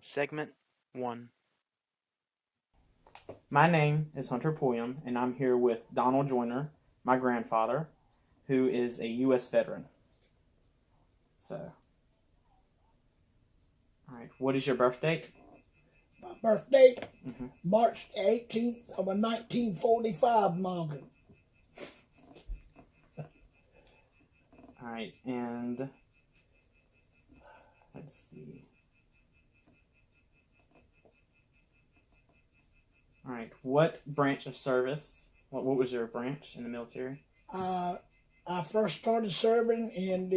Segment 1. My name is Hunter Pulliam, and I'm here with Donald Joyner, my grandfather, who is a U.S. veteran. So, all right, what is your birth date? My birthday, Mm-hmm. March 18th of a 1945 model. All right, and let's see. All right, what branch of service? What was your branch in the military? I first started serving in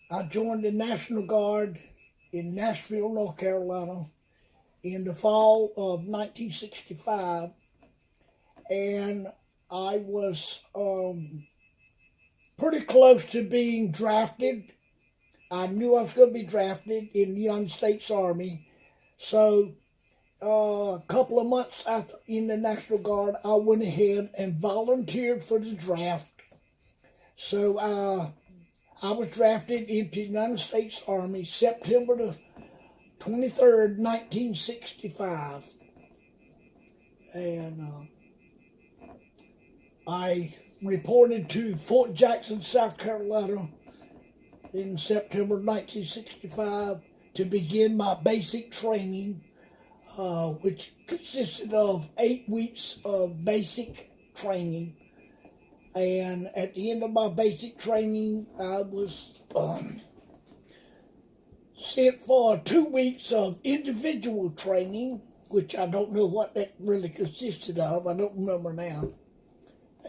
I joined the National Guard in Nashville, North Carolina in the fall of 1965. And I was pretty close to being drafted. I knew I was going to be drafted in the United States Army. So a couple of months after in the National Guard, I went ahead and volunteered for the draft. So I was drafted into the United States Army September the 23rd, 1965. And I reported to Fort Jackson, South Carolina in September 1965 to begin my basic training, which consisted of 8 weeks of basic training. And at the end of my basic training, I was sent for 2 weeks of individual training, which I don't know what that really consisted of. I don't remember now.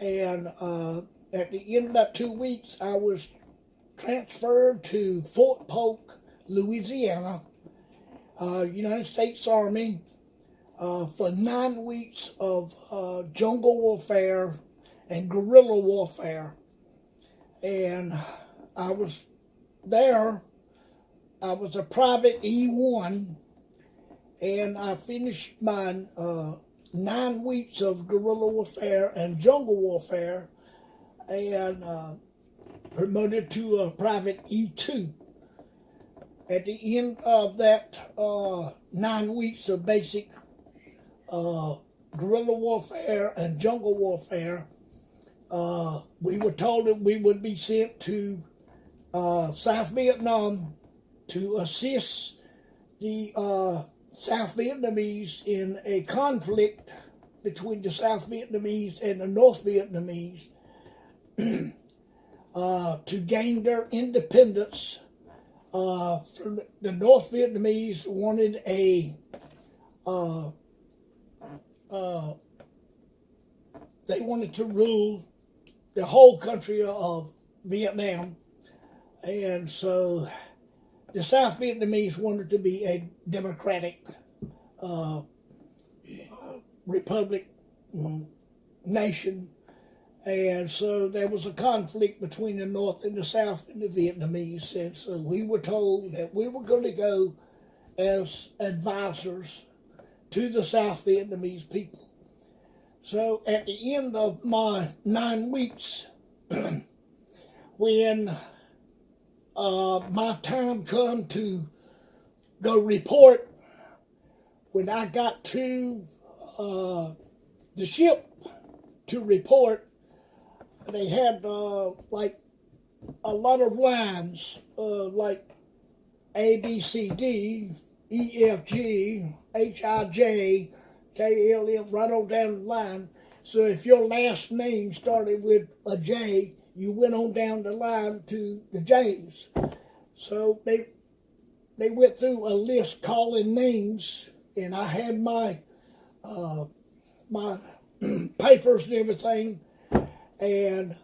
And at the end of that 2 weeks, I was transferred to Fort Polk, Louisiana, United States Army, for 9 weeks of jungle warfare and guerrilla warfare. And I was there. I was a private E1, and I finished my 9 weeks of guerrilla warfare and jungle warfare, and promoted to a private E2. At the end of that 9 weeks of basic guerrilla warfare and jungle warfare, we were told that we would be sent to South Vietnam to assist the South Vietnamese in a conflict between the South Vietnamese and the North Vietnamese to gain their independence. From the North Vietnamese wanted they wanted to rule the whole country of Vietnam, and so the South Vietnamese wanted to be a democratic republic nation, and so there was a conflict between the North and the South and the Vietnamese, and so we were told that we were going to go as advisors to the South Vietnamese people. So at the end of my 9 weeks, when my time come to go report, when I got to the ship to report, they had like a lot of lines, like A, B, C, D, E, F, G, H, I, J, K, L, M, right on down the line. So if your last name started with a J, you went on down the line to the J's. So they went through a list calling names, and I had my my papers and everything. And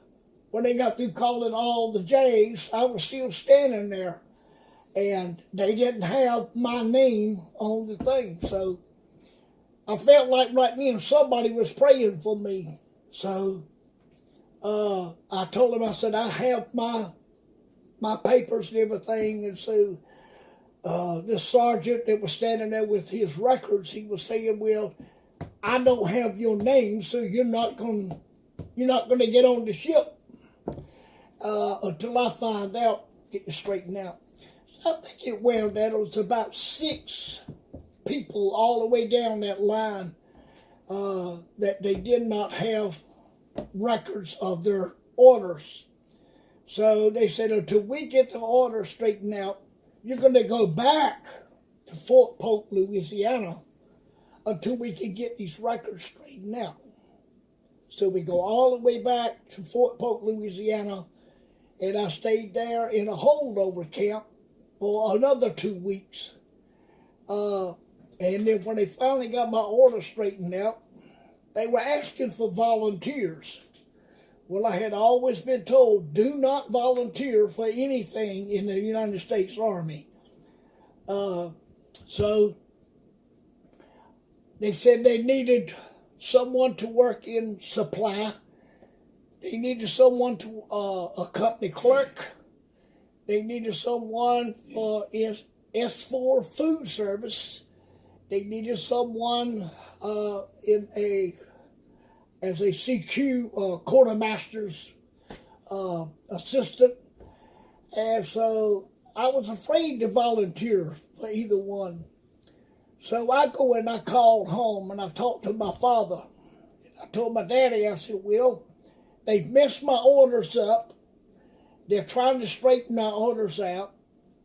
when they got through calling all the J's, I was still standing there, and they didn't have my name on the thing. So I felt like right then somebody was praying for me. So I told him, I said, I have my papers and everything. And so this sergeant that was standing there with his records, he was saying, well, I don't have your name, so you're not going to get on the ship until I find out, get this straightened out. I think it was about 6 people all the way down that line that they did not have records of their orders. So they said, until we get the order straightened out, you're going to go back to Fort Polk, Louisiana, until we can get these records straightened out. So we go all the way back to Fort Polk, Louisiana, and I stayed there in a holdover camp for another 2 weeks. And then when they finally got my order straightened out, they were asking for volunteers. Well, I had always been told, do not volunteer for anything in the United States Army. So they said they needed someone to work in supply. They needed someone to a company clerk. They needed someone for S4 food service. They needed someone as a CQ quartermaster's assistant. And so I was afraid to volunteer for either one. So I go and I called home and I talked to my father. I told my daddy, I said, well, they've messed my orders up. They're trying to straighten my orders out.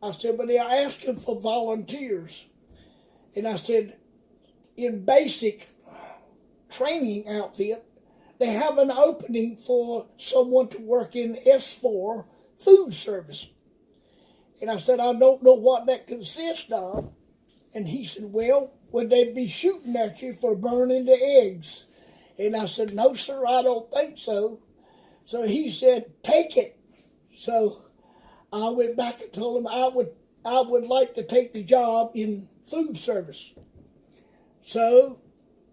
I said, but they're asking for volunteers. And I said, in basic training outfit, they have an opening for someone to work in S4 food service. And I said, I don't know what that consists of. And he said, well, would they be shooting at you for burning the eggs? And I said, no, sir, I don't think so. So he said, take it. So I went back and told him I would like to take the job in food service. So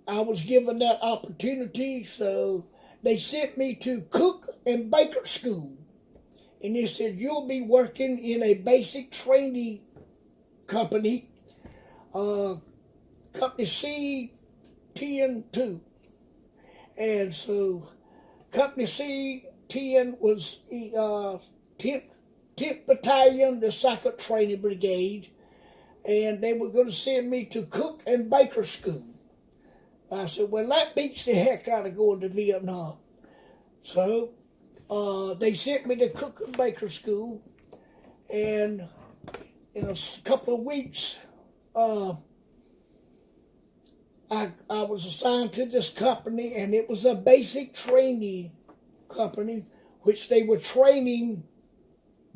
I was given that opportunity, so they sent me to cook and baker school. And they said, you'll be working in a basic training company, company C-10-2. And so company C-10 was 10th Battalion, the 2nd Training Brigade, and they were going to send me to cook and baker school. I said, well, that beats the heck out of going to Vietnam. So they sent me to cook and baker school, and in a couple of weeks, I was assigned to this company, and it was a basic training company, which they were training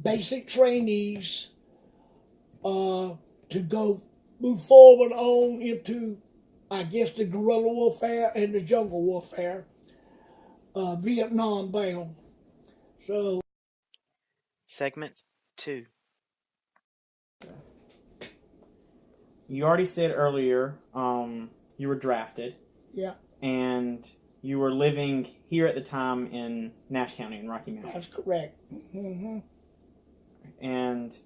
basic trainees to go move forward on into, I guess, the guerrilla warfare and the jungle warfare, Vietnam bound. So, Segment 2. You already said earlier you were drafted. yeah, And you were living here at the time in Nash County in Rocky Mountain. that's correct. Mm-hmm. And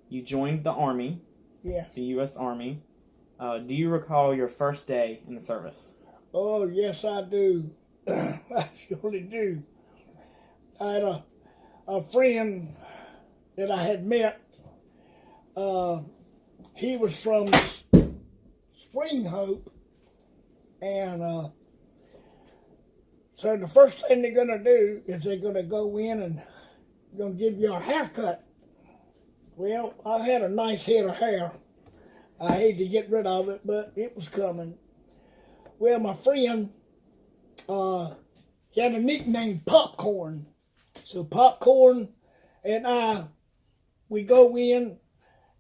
you joined the Army, Yeah. the U.S. Army. Do you recall your first day in the service? Oh, yes, I do. I surely do. I had a friend that I had met. He was from Spring Hope. And so the first thing they're going to do is they're going to go in and going to give you a haircut. Well, I had a nice head of hair. I hate to get rid of it, but it was coming. Well, my friend, he had a nickname, Popcorn. So Popcorn and we go in,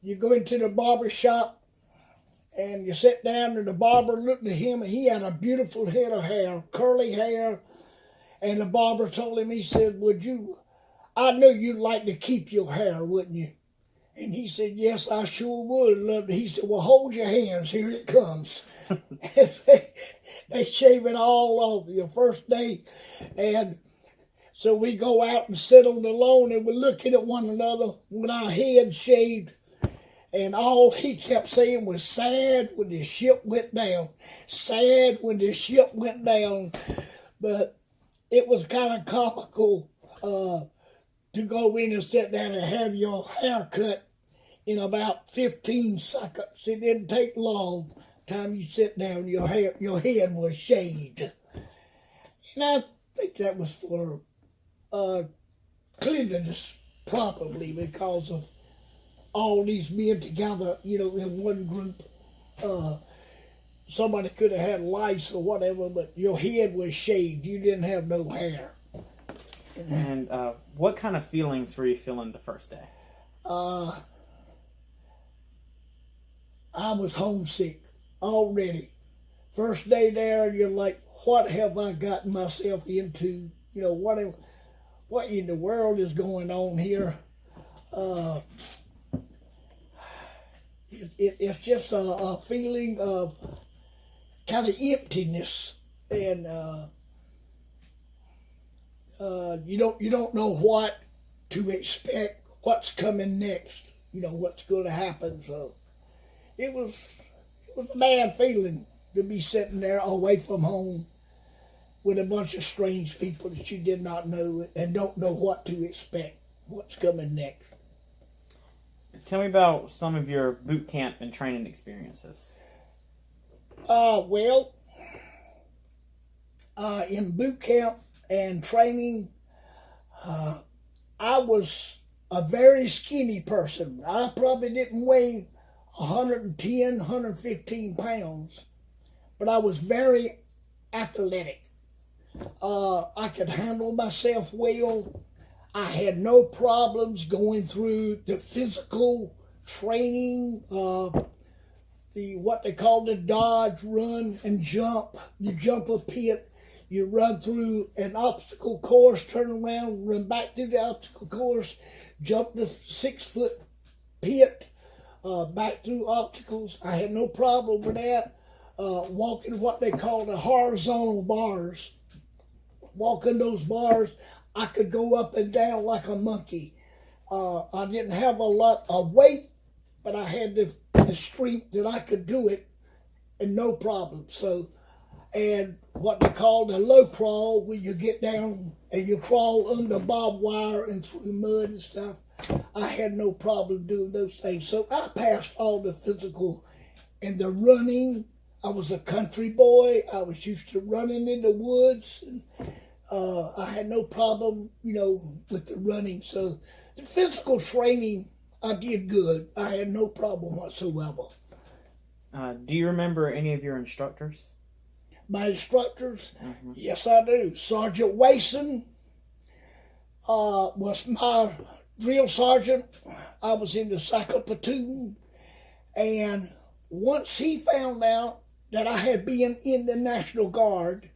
you go into the barber shop, and you sit down, and the barber looked at him, and he had a beautiful head of hair, curly hair. And the barber told him, he said, I knew you'd like to keep your hair, wouldn't you? And he said, yes, I sure would. He said, well, hold your hands, here it comes. They shave it all off your first day. And so we go out and sit on the lawn, and we're looking at one another with our heads shaved. And all he kept saying was, sad when the ship went down. Sad when the ship went down. But it was kind of comical to go in and sit down and have your hair cut in about 15 seconds. It didn't take long. Time you sit down, your head was shaved. And I think that was for cleanliness, probably, because of all these men together, in one group. Somebody could have had lice or whatever, but your head was shaved. You didn't have no hair. And what kind of feelings were you feeling the first day? I was homesick already. First day there, you're like, what have I gotten myself into? What in the world is going on here? It's just a feeling of kind of emptiness, and you don't know what to expect, what's coming next, what's going to happen. So it was a bad feeling to be sitting there away from home with a bunch of strange people that you did not know and don't know what to expect, what's coming next. Tell me about some of your boot camp and training experiences. In boot camp and training, I was a very skinny person. I probably didn't weigh 110, 115 pounds, but I was very athletic. I could handle myself well. I had no problems going through the physical training, what they call the dodge, run, and jump. You jump a pit, you run through an obstacle course, turn around, run back through the obstacle course, jump the 6-foot pit, back through obstacles. I had no problem with that. Walking what they call the horizontal bars. Walking those bars, I could go up and down like a monkey. I didn't have a lot of weight, but I had the strength that I could do it and no problem. So, and what they call the low crawl, where you get down and you crawl under barbed wire and through mud and stuff, I had no problem doing those things. So I passed all the physical and the running. I was a country boy. I was used to running in the woods, and I had no problem, with the running. So the physical training, I did good. I had no problem whatsoever. Do you remember any of your instructors? My instructors? Mm-hmm. Yes, I do. Sergeant Wason was my drill sergeant. I was in the second platoon. And once he found out that I had been in the National Guard,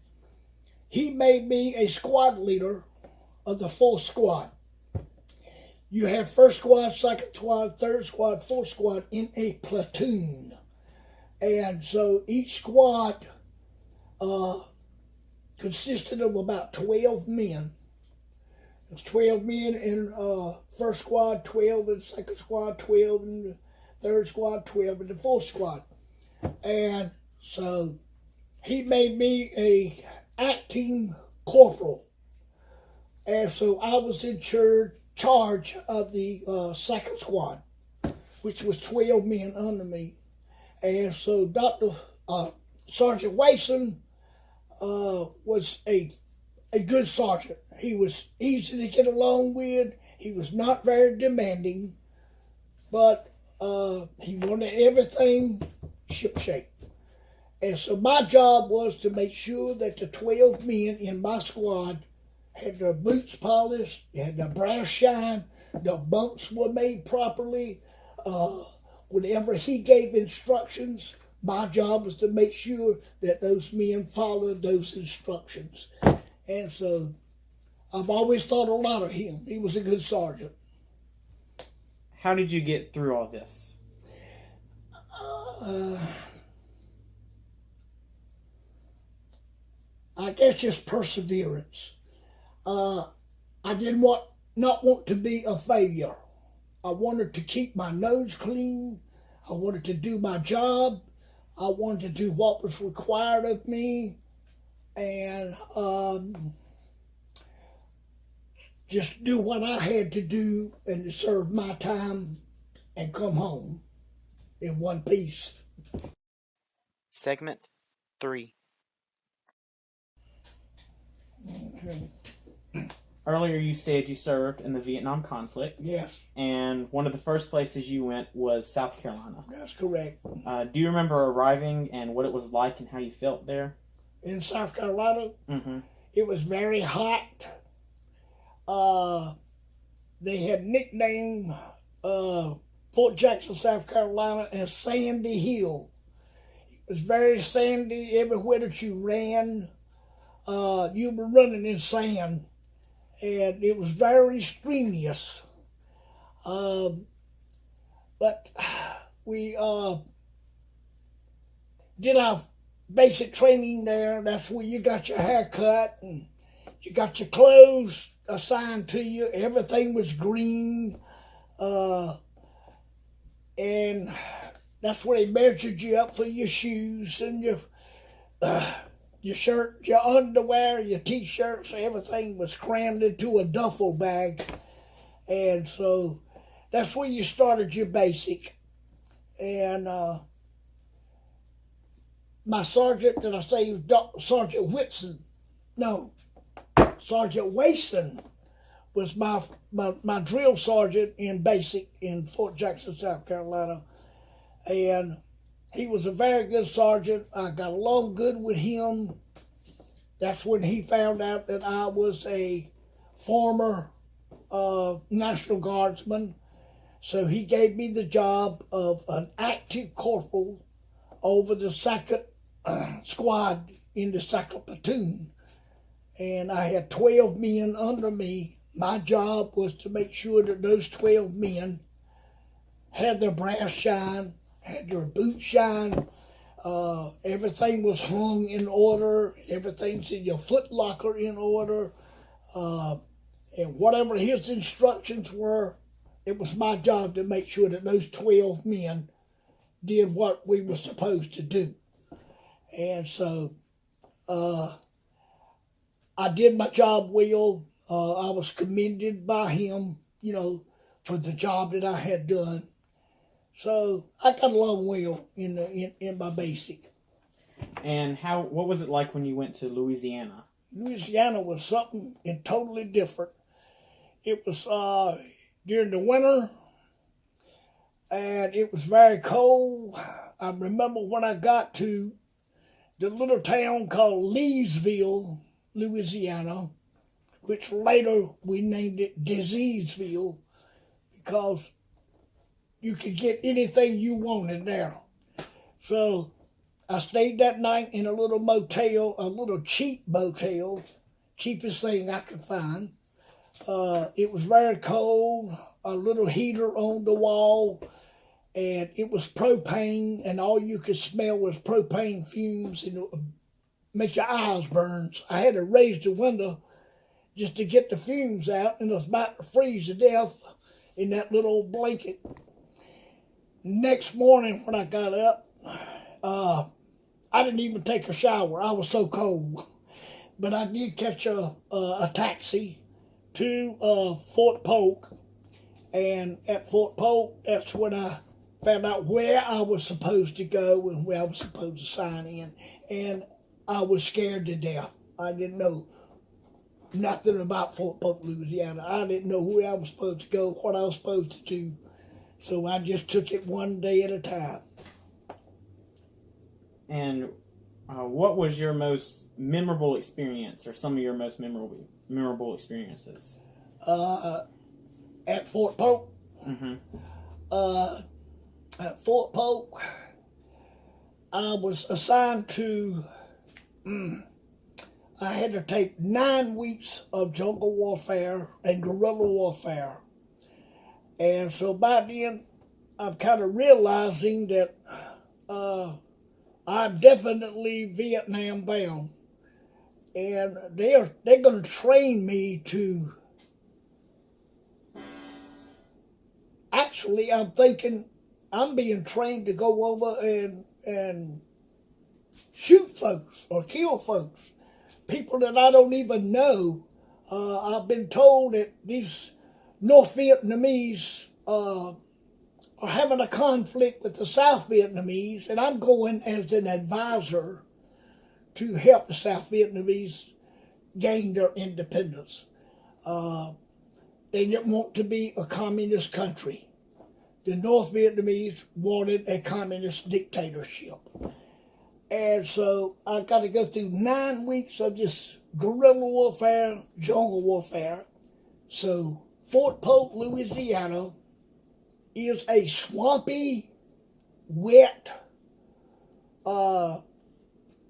he made me a squad leader of the 4th squad. You have 1st squad, 2nd squad, 3rd squad, 4th squad in a platoon. And so each squad consisted of about 12 men. It's 12 men in 1st squad, 12 in 2nd squad, 12 in the 3rd squad, 12 in the 4th squad. And so he made me a acting corporal. And so I was in charge of the 2nd squad, which was 12 men under me. And so Sergeant Wason was a good sergeant. He was easy to get along with. He was not very demanding, but he wanted everything shipshape. And so my job was to make sure that the 12 men in my squad had their boots polished, had their brass shine, the bunks were made properly. Whenever he gave instructions, my job was to make sure that those men followed those instructions. And so I've always thought a lot of him. He was a good sergeant. How did you get through all this? I guess just perseverance. I did not want to be a failure. I wanted to keep my nose clean. I wanted to do my job. I wanted to do what was required of me, and just do what I had to do and to serve my time and come home in one piece. Segment 3. Okay. Earlier, you said you served in the Vietnam conflict. Yes, And one of the first places you went was South Carolina. that's correct. Do you remember arriving and what it was like and how you felt there? In South Carolina, Mm-hmm. it was very hot. They had nicknamed Fort Jackson, South Carolina, as Sandy Hill. It was very sandy. Everywhere that you ran, you were running in sand, and it was very strenuous. But we did our basic training there. That's where you got your hair cut and you got your clothes assigned to you. Everything was green. And that's where they measured you up for your shoes and your shirt, your underwear, your t-shirts. Everything was crammed into a duffel bag. And so that's where you started your basic. And my sergeant, did I say was Sergeant Whitson? No, Sergeant Wason was my drill sergeant in basic in Fort Jackson, South Carolina. And he was a very good sergeant. I got along good with him. That's when he found out that I was a former National Guardsman. So he gave me the job of an active corporal over the second squad in the second platoon. And I had 12 men under me. My job was to make sure that those 12 men had their brass shine, had their boots shine, everything was hung in order, everything's in your foot locker in order, and whatever his instructions were, it was my job to make sure that those 12 men did what we were supposed to do. And so I did my job well. I was commended by him, for the job that I had done. So I got along well in my basic. And what was it like when you went to Louisiana? Louisiana was something totally different. It was during the winter, and it was very cold. I remember when I got to the little town called Leesville, Louisiana, which later we named it Diseaseville, because you could get anything you wanted there. So I stayed that night in a little motel, a little cheap motel, cheapest thing I could find. It was very cold, a little heater on the wall, and it was propane, and all you could smell was propane fumes, and it would make your eyes burn. So I had to raise the window just to get the fumes out, and I was about to freeze to death in that little blanket. Next morning when I got up, I didn't even take a shower. I was so cold. But I did catch a taxi to Fort Polk. And at Fort Polk, that's when I found out where I was supposed to go and where I was supposed to sign in. And I was scared to death. I didn't know nothing about Fort Polk, Louisiana. I didn't know where I was supposed to go, what I was supposed to do. So I just took it one day at a time. And what was your most memorable experience, or some of your most memorable experiences? At Fort Polk. Mm-hmm. At Fort Polk, I was assigned to. I had to take 9 weeks of jungle warfare and guerrilla warfare. And so by then, I'm kind of realizing that I'm definitely Vietnam bound. And they're going to train me to... Actually, I'm thinking I'm being trained to go over and shoot folks or kill folks. People that I don't even know. I've been told that these North Vietnamese are having a conflict with the South Vietnamese, and I'm going as an advisor to help the South Vietnamese gain their independence. They didn't want to be a communist country. The North Vietnamese wanted a communist dictatorship. And so I got to go through 9 weeks of this guerrilla warfare, jungle warfare. So Fort Polk, Louisiana is a swampy, wet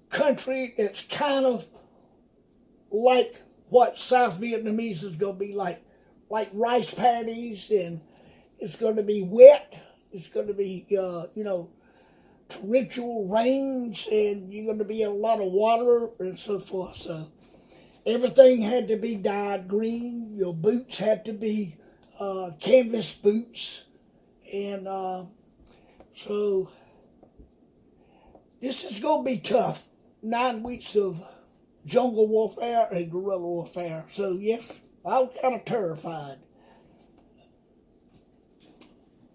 country that's kind of like what South Vietnamese is going to be like rice paddies, and it's going to be wet. It's going to be, torrential rains, and you're going to be a lot of water and so forth. So everything had to be dyed green. Your boots had to be canvas boots. And so this is going to be tough. 9 weeks of jungle warfare and guerrilla warfare. So yes, I was kind of terrified.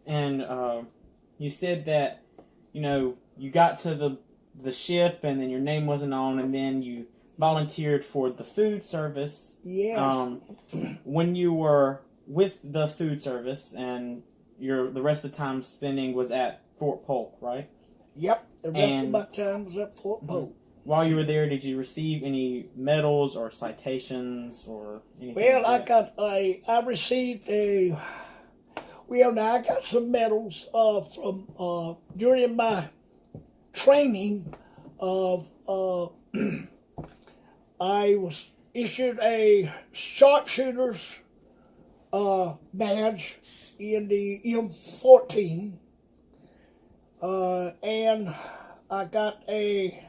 And you said that, you got to the ship and then your name wasn't on, and then you volunteered for the food service. Yes. When you were with the food service and the rest of the time spending was at Fort Polk, right? Yep. The rest of my time was at Fort Polk. While you were there, did you receive any medals or citations or anything? Well, like that? I received I got some medals from during my training of I was issued a sharpshooter's badge in the M14, and I got a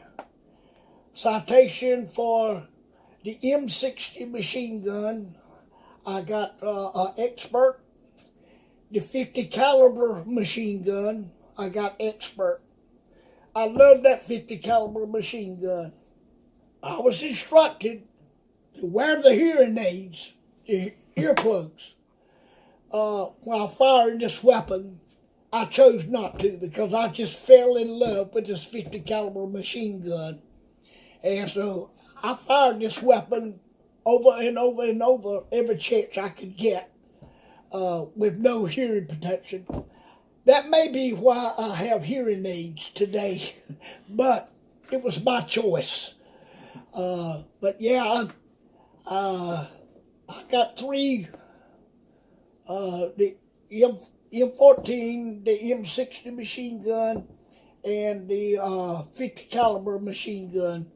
citation for the M60 machine gun. I got an expert. The 50 caliber machine gun, I got expert. I love that 50 caliber machine gun. I was instructed to wear the hearing aids, the earplugs, while firing this weapon. I chose not to because I just fell in love with this 50 caliber machine gun. And so I fired this weapon over and over and over every chance I could get with no hearing protection. That may be why I have hearing aids today, but it was my choice. But yeah, I got 3, the M14, the M60 machine gun, and the 50 caliber machine gun.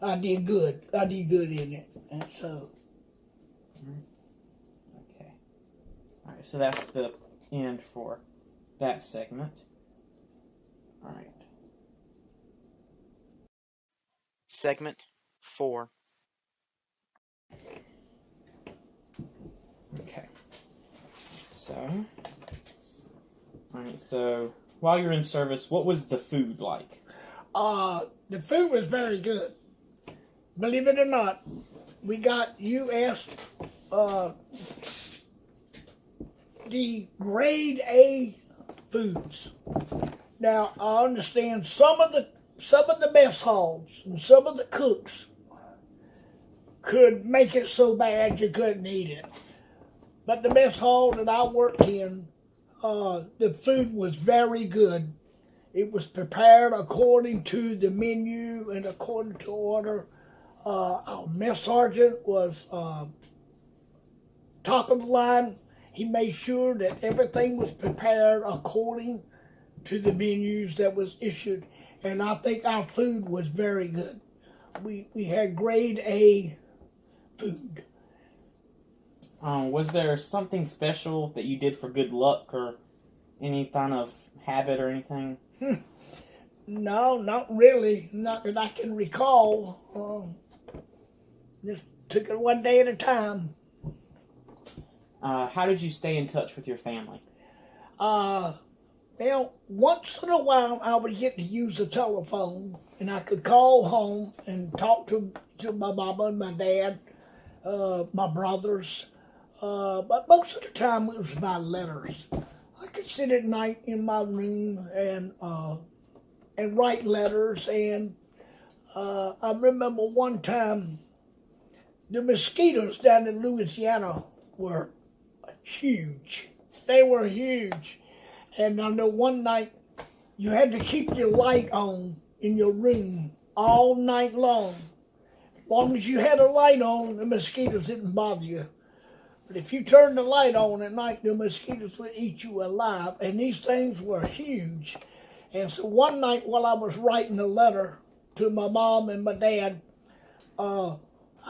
I did good. I did good in it. And so. Okay. All right, so that's the end for that segment. All right. Segment 4. Okay. So, all right. So, while you're in service, what was the food like? The food was very good. Believe it or not, we got U.S. The grade A foods. Now I understand some of the mess halls and some of the cooks could make it so bad you couldn't eat it. But the mess hall that I worked in, the food was very good. It was prepared according to the menu and according to order. Our mess sergeant was top of the line. He made sure that everything was prepared according to the menus that was issued. And I think our food was very good. We had grade A food. Was there something special that you did for good luck or any kind of habit or anything? No, not really. Not that I can recall. Just took it one day at a time. How did you stay in touch with your family? Well, once in a while I would get to use the telephone, and I could call home and talk to my mama and my dad, my brothers. But most of the time it was by letters. I could sit at night in my room and write letters. And I remember one time the mosquitoes down in Louisiana were huge. They were huge. And I know one night you had to keep your light on in your room all night long. As long as you had a light on, the mosquitoes didn't bother you. But if you turned the light on at night, the mosquitoes would eat you alive. And these things were huge. And so one night while I was writing a letter to my mom and my dad, I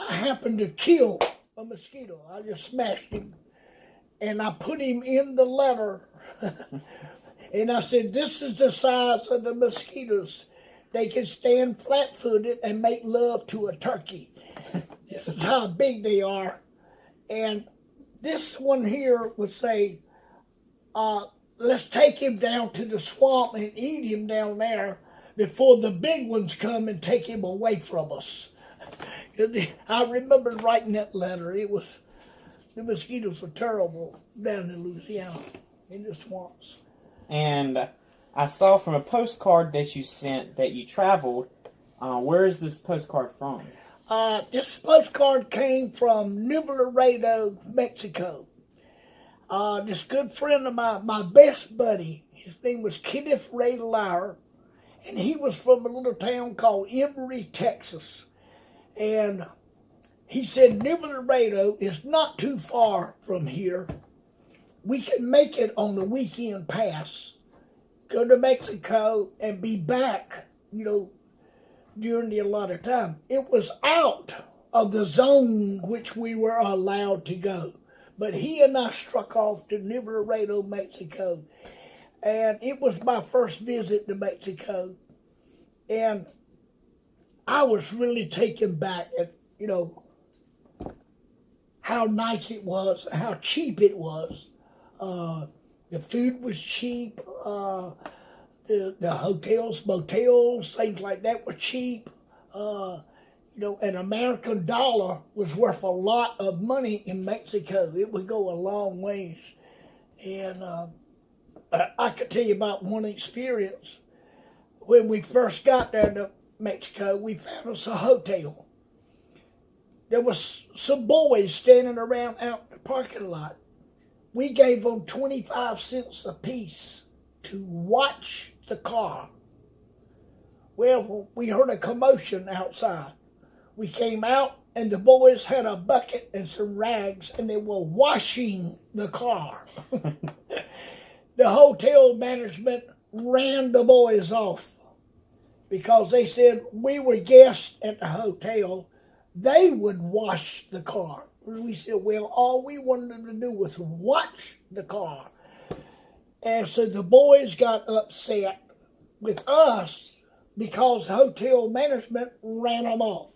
happened to kill a mosquito. I just smashed him. And I put him in the letter. And I said, this is the size of the mosquitoes. They can stand flat-footed and make love to a turkey. This is how big they are. And this one here would say, let's take him down to the swamp and eat him down there before the big ones come and take him away from us. I remember writing that letter. The mosquitoes were terrible down in Louisiana in the swamps. And I saw from a postcard that you sent that you traveled. Where is this postcard from? This postcard came from Nuevo Laredo, Mexico. This good friend of mine, my best buddy, his name was Kenneth Ray Lauer, and he was from a little town called Emory, Texas. And he said, Nuevo Laredo is not too far from here. We can make it on the weekend pass, go to Mexico, and be back, during the allotted time. It was out of the zone which we were allowed to go. But he and I struck off to Nuevo Laredo, Mexico. And it was my first visit to Mexico. And I was really taken back at, how nice it was, how cheap it was. The food was cheap. The hotels, motels, things like that were cheap. An American dollar was worth a lot of money in Mexico. It would go a long ways. And I could tell you about one experience. When we first got there to Mexico, we found us a hotel. There was some boys standing around out in the parking lot. We gave them 25 cents apiece to watch the car. Well, we heard a commotion outside. We came out, and the boys had a bucket and some rags, and they were washing the car. The hotel management ran the boys off because they said we were guests at the hotel. They would wash the car. We said, well, all we wanted them to do was watch the car. And so the boys got upset with us because hotel management ran them off.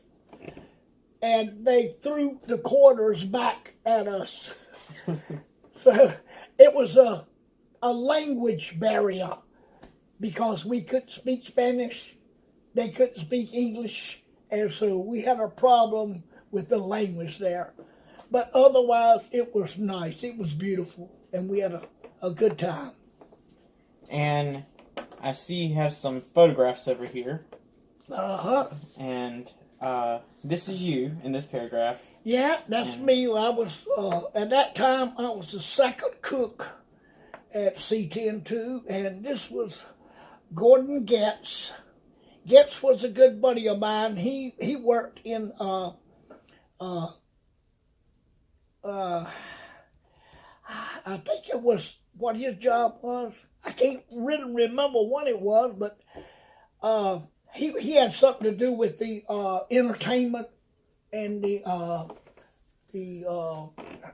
And they threw the quarters back at us. So it was a language barrier because we couldn't speak Spanish, they couldn't speak English, and so we had a problem with the language there. But otherwise, it was nice, it was beautiful, and we had a good time. And I see you have some photographs over here. Uh-huh. And this is you in this paragraph. Yeah, that's me. I was, at that time, I was the second cook at C-10-2, and this was Gordon Getz. Getz was a good buddy of mine. He worked in, I think it was what his job was. I can't really remember what it was, but he had something to do with the entertainment and the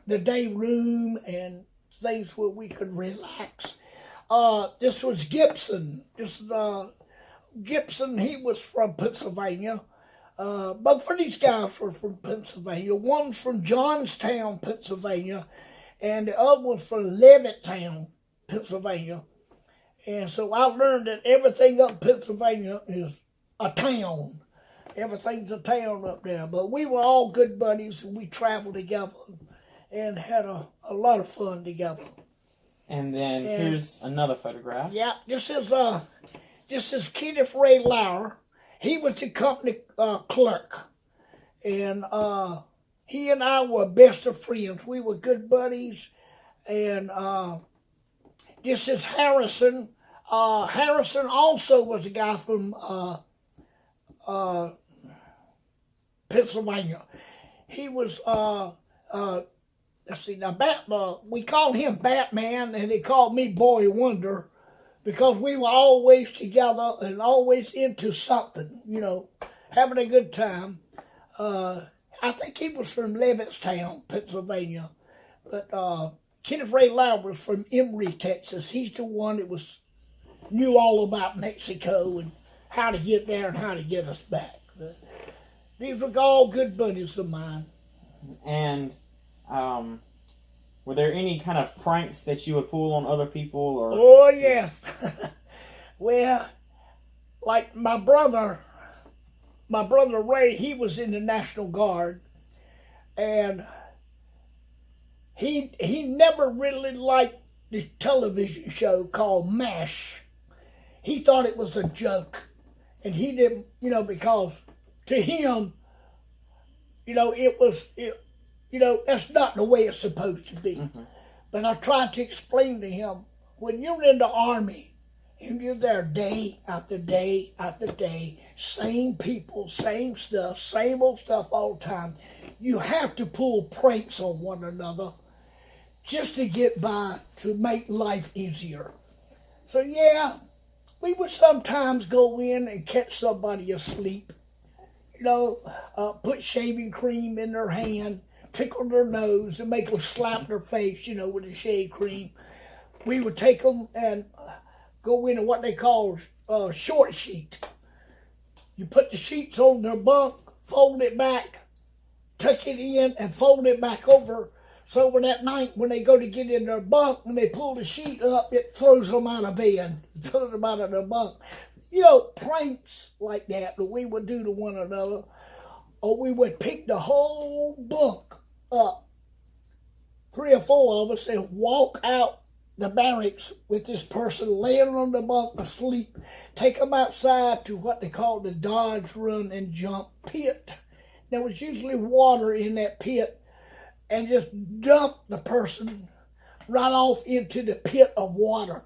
day room and things where we could relax. This was Gibson. Gibson, he was from Pennsylvania. Both of these guys were from Pennsylvania. One's from Johnstown, Pennsylvania, and the other one's from Levittown, Pennsylvania. And so I learned that everything up Pennsylvania is a town. Everything's a town up there. But we were all good buddies, and we traveled together and had a lot of fun together. And then here's another photograph. Yeah, this is Kenneth Ray Lauer. He was the company clerk, and he and I were best of friends. We were good buddies, and this is Harrison. Harrison also was a guy from Pennsylvania. He was let's see now, we called him Batman, and they called me Boy Wonder, because we were always together and always into something, having a good time. I think he was from Levittstown, Pennsylvania, but Kenneth Ray Lauer was from Emory, Texas. He's the one that knew all about Mexico and how to get there and how to get us back. These were all good buddies of mine. And were there any kind of pranks that you would pull on other people? Or? Oh, yes. Well, like my brother Ray, he was in the National Guard, and he never really liked this television show called MASH. He thought it was a joke, and he didn't, because to him, that's not the way it's supposed to be. Mm-hmm. But I tried to explain to him, when you're in the Army and you're there day after day after day, same people, same stuff, same old stuff all the time, you have to pull pranks on one another just to get by, to make life easier. So yeah, we would sometimes go in and catch somebody asleep, put shaving cream in their hand, tickle their nose, and make them slap their face, with the shave cream. We would take them and go into what they call short sheet. You put the sheets on their bunk, fold it back, tuck it in, and fold it back over. So when at night, when they go to get in their bunk, when they pull the sheet up, it throws them out of bed, throws them out of their bunk. Pranks like that we would do to one another. Or we would pick the whole bunk up, 3 or 4 of us, and walk out the barracks with this person laying on the bunk asleep, take them outside to what they call the dodge, run, and jump pit. There was usually water in that pit, and just dump the person right off into the pit of water.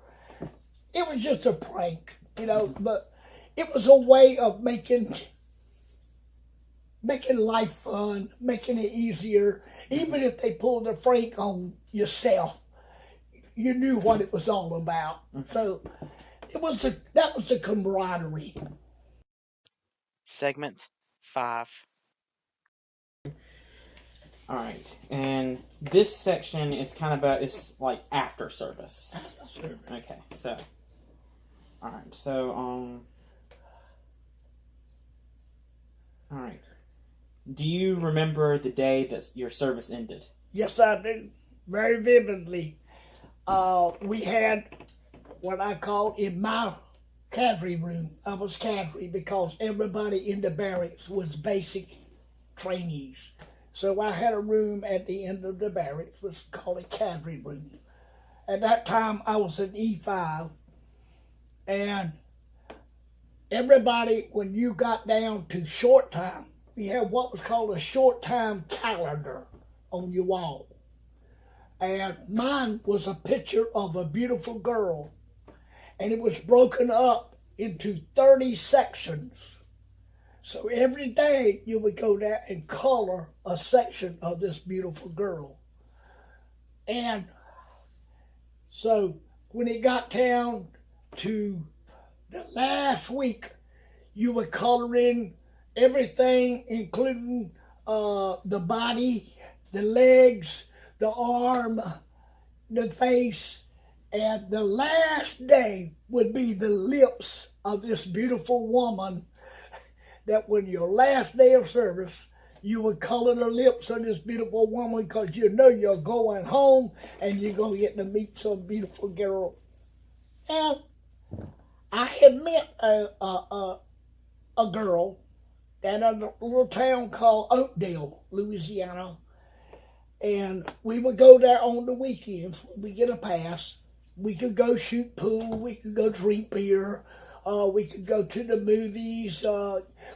It was just a prank, but it was a way of making life fun, making it easier. Even if they pulled a prank on yourself, you knew what it was all about. So that was the camaraderie. Segment 5. All right, and this section is kind of it's like after service. After service. Okay, so all right, so all right. Do you remember the day that your service ended? Yes, I do, very vividly. We had what I call in my cadre room. I was cadre because everybody in the barracks was basic trainees. So I had a room at the end of the barracks, was called a cadre room. At that time, I was an E5, and everybody, when you got down to short time, we had what was called a short time calendar on your wall. And mine was a picture of a beautiful girl, and it was broken up into 30 sections. So every day you would go there and color a section of this beautiful girl. And so when it got down to the last week, you would color in everything, including the body, the legs, the arm, the face, and the last day would be the lips of this beautiful woman, that when your last day of service, you would color the lips of this beautiful woman, because you're going home and you're going to get to meet some beautiful girl. And I had met a girl at a little town called Oakdale, Louisiana. And we would go there on the weekends when we get a pass. We could go shoot pool. We could go drink beer. We could go to the movies.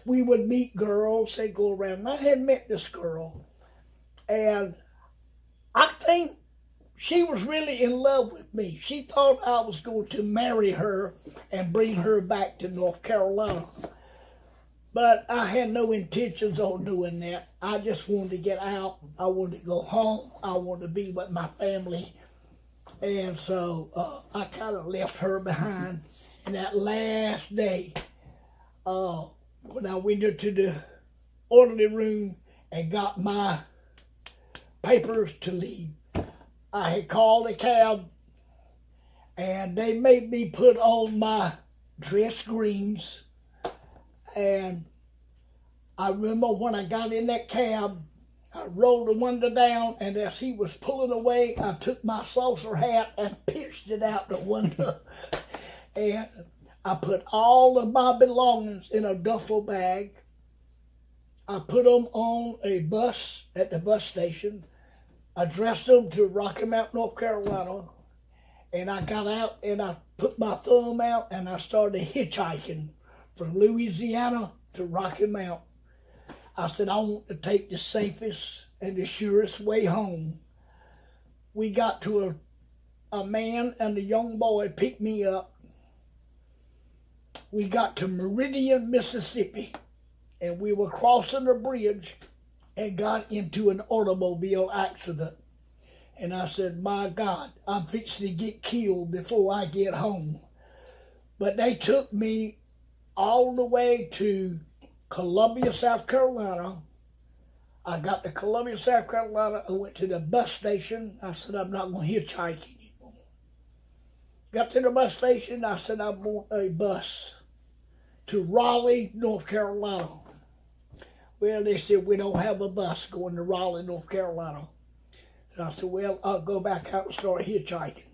We would meet girls. They go around. And I had met this girl, and I think she was really in love with me. She thought I was going to marry her and bring her back to North Carolina. But I had no intentions on doing that. I just wanted to get out. I wanted to go home. I wanted to be with my family. And so I kind of left her behind. And that last day, when I went into the orderly room and got my papers to leave, I had called a cab, and they made me put on my dress greens. And I remember when I got in that cab, I rolled the window down, and as he was pulling away, I took my saucer hat and pitched it out the window. And I put all of my belongings in a duffel bag. I put them on a bus at the bus station. I dressed them to Rocky Mount, North Carolina, and I got out and I put my thumb out and I started hitchhiking from Louisiana to Rocky Mount. I said, I want to take the safest and the surest way home. We got to a man and a young boy picked me up. We got to Meridian, Mississippi, and we were crossing a bridge and got into an automobile accident. And I said, my God, I'm fixing to get killed before I get home. But they took me all the way to Columbia, South Carolina. I got to Columbia, South Carolina. I went to the bus station. I said, I'm not going to hitchhike anymore. Got to the bus station. I said, I want a bus to Raleigh, North Carolina. Well, they said, we don't have a bus going to Raleigh, North Carolina. So I said, well, I'll go back out and start hitchhiking.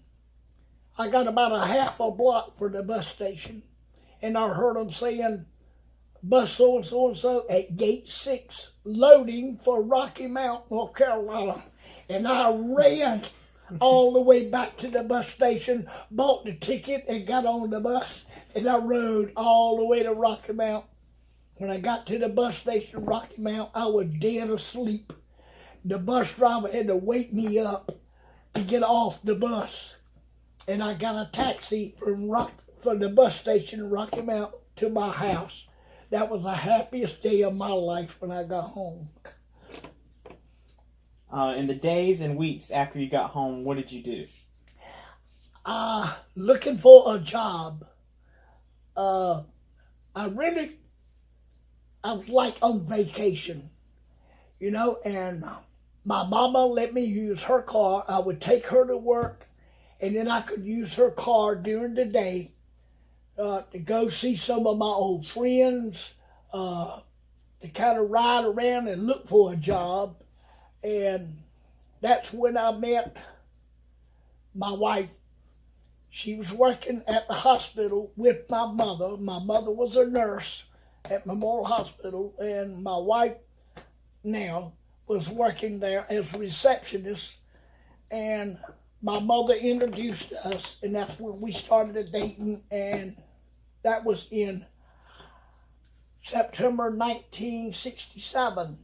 I got about a half a block from the bus station, and I heard them saying, bus so-and-so and so at gate 6, loading for Rocky Mount, North Carolina. And I ran all the way back to the bus station, bought the ticket, and got on the bus, and I rode all the way to Rocky Mount. When I got to the bus station, Rocky Mount, I was dead asleep. The bus driver had to wake me up to get off the bus. And I got a taxi from the bus station in Rocky Mount to my house. That was the happiest day of my life when I got home. In the days and weeks after you got home, what did you do? Looking for a job. I was like on vacation, and my mama let me use her car. I would take her to work, and then I could use her car during the day to go see some of my old friends, to kind of ride around and look for a job. And that's when I met my wife. She was working at the hospital with my mother. My mother was a nurse at Memorial Hospital, and my wife now was working there as a receptionist. And my mother introduced us, and that's when we started dating, and that was in September 1967.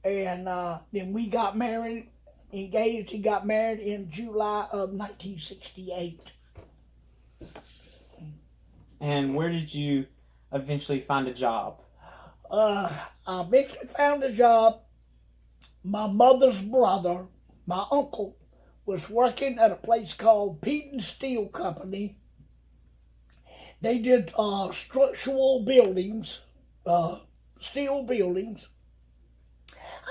And then we got married, engaged, and got married in July of 1968. And where did you eventually find a job? I eventually found a job. My mother's brother, my uncle, was working at a place called Peden Steel Company. They did structural buildings, steel buildings.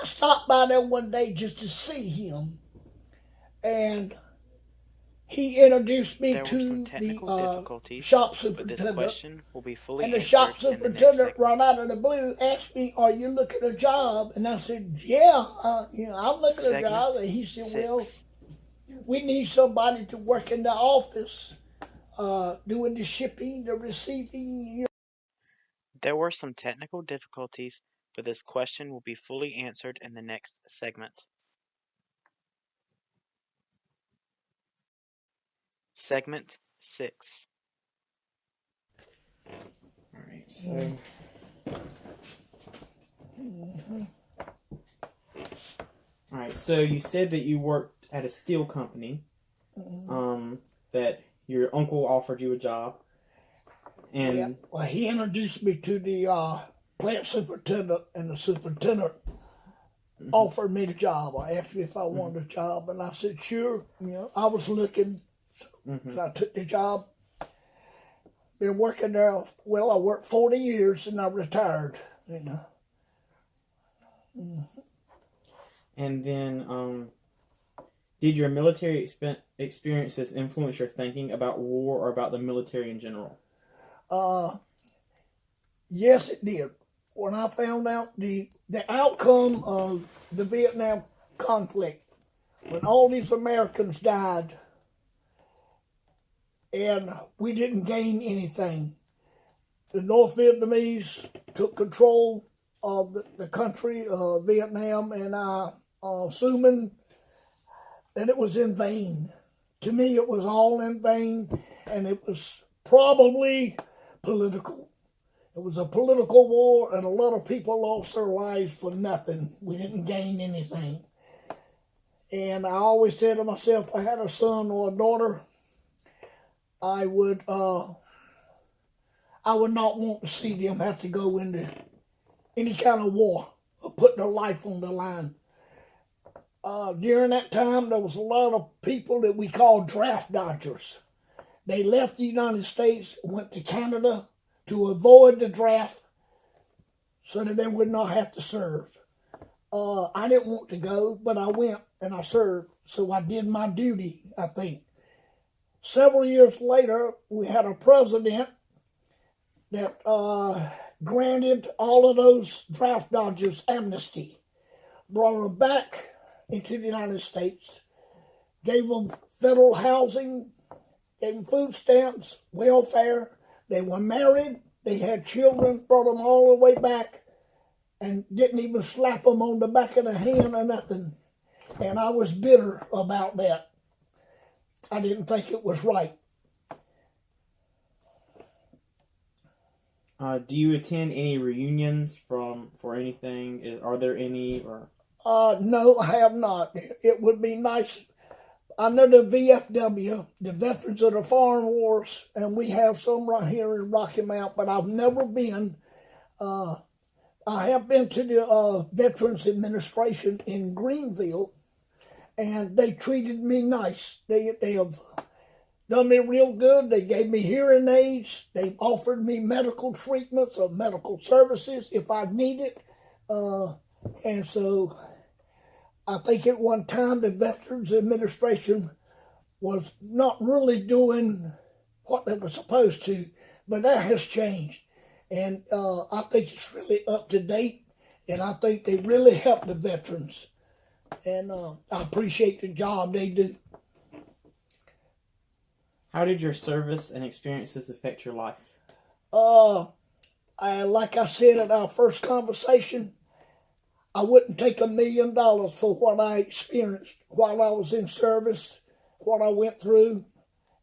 I stopped by there one day just to see him, and he introduced me There were to some technical the difficulties, shop but this superintendent. question will be fully And the shop answered in the next superintendent, right segment. out of the blue, asked me, "Are you looking at a job?" And I said, "Yeah, I'm looking at a job." And he said, "Well, 6. we need somebody to work in the office, doing the shipping, the receiving." There were some technical difficulties, but this question will be fully answered in the next segment. Segment 6. All right, so all right, so you said that you worked at a steel company, that your uncle offered you a job, and Yeah. Well, he introduced me to the plant superintendent, and the superintendent offered me the job. I asked me if I wanted a job, and I said sure. I was looking, so I took the job. Been working there. Well, I worked 40 years, and I retired. And then, did your military experiences influence your thinking about war or about the military in general? Yes, it did. When I found out the outcome of the Vietnam conflict, when all these Americans died, and we didn't gain anything, the North Vietnamese took control of the country of Vietnam, and I assuming that it was in vain. To me, it was all in vain, and it was probably political. It was a political war, and a lot of people lost their lives for nothing. We didn't gain anything. And I always said to myself, if I had a son or a daughter, I would not want to see them have to go into any kind of war or put their life on the line. During that time, there was a lot of people that we called draft dodgers. They left the United States, went to Canada to avoid the draft so that they would not have to serve. I didn't want to go, but I went and I served. So I did my duty, I think. Several years later, we had a president that granted all of those draft dodgers amnesty, brought them back into the United States, gave them federal housing, gave them food stamps, welfare. They were married, they had children, brought them all the way back, and didn't even slap them on the back of the hand or nothing. And I was bitter about that. I didn't think it was right. Do you attend any reunions for anything? Are there any? Or No, I have not. It would be nice. I know the VFW, the Veterans of the Foreign Wars, and we have some right here in Rocky Mount, but I've never been. I have been to the Veterans Administration in Greenville, and they treated me nice. They have done me real good. They gave me hearing aids. They offered me medical treatments or medical services if I needed. And so I think at one time the Veterans Administration was not really doing what they were supposed to, but that has changed. And I think it's really up to date, and I think they really help the veterans. And I appreciate the job they do. how did your service and experiences affect your life? Like I said in our first conversation, I wouldn't take $1 million for what I experienced while I was in service, what I went through,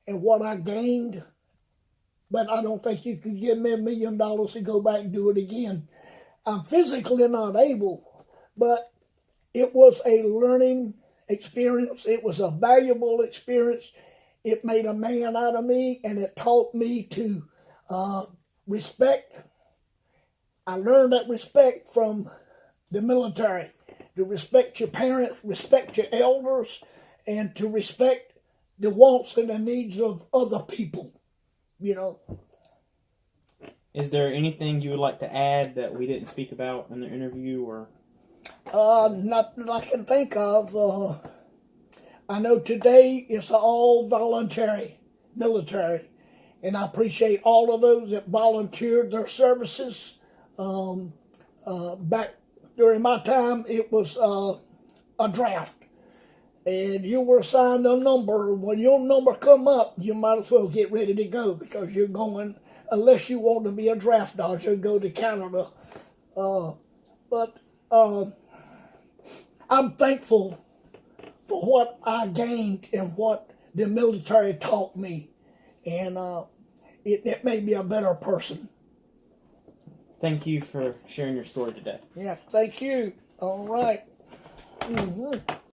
and what I gained. But I don't think you could give me $1 million to go back and do it again. I'm physically not able, but it was a learning experience. It was a valuable experience. It made a man out of me, and it taught me to respect. I learned that respect from the military, to respect your parents, respect your elders, and to respect the wants and the needs of other people, Is there anything you would like to add that we didn't speak about in the interview, or? Not that I can think of. I know today it's all voluntary military, and I appreciate all of those that volunteered their services. Back during my time, it was a draft, and you were assigned a number. When your number come up, you might as well get ready to go, because you're going, unless you want to be a draft dodger, go to Canada. But I'm thankful for what I gained and what the military taught me, and it made me a better person. Thank you for sharing your story today. Yeah, thank you. All right. Mm-hmm.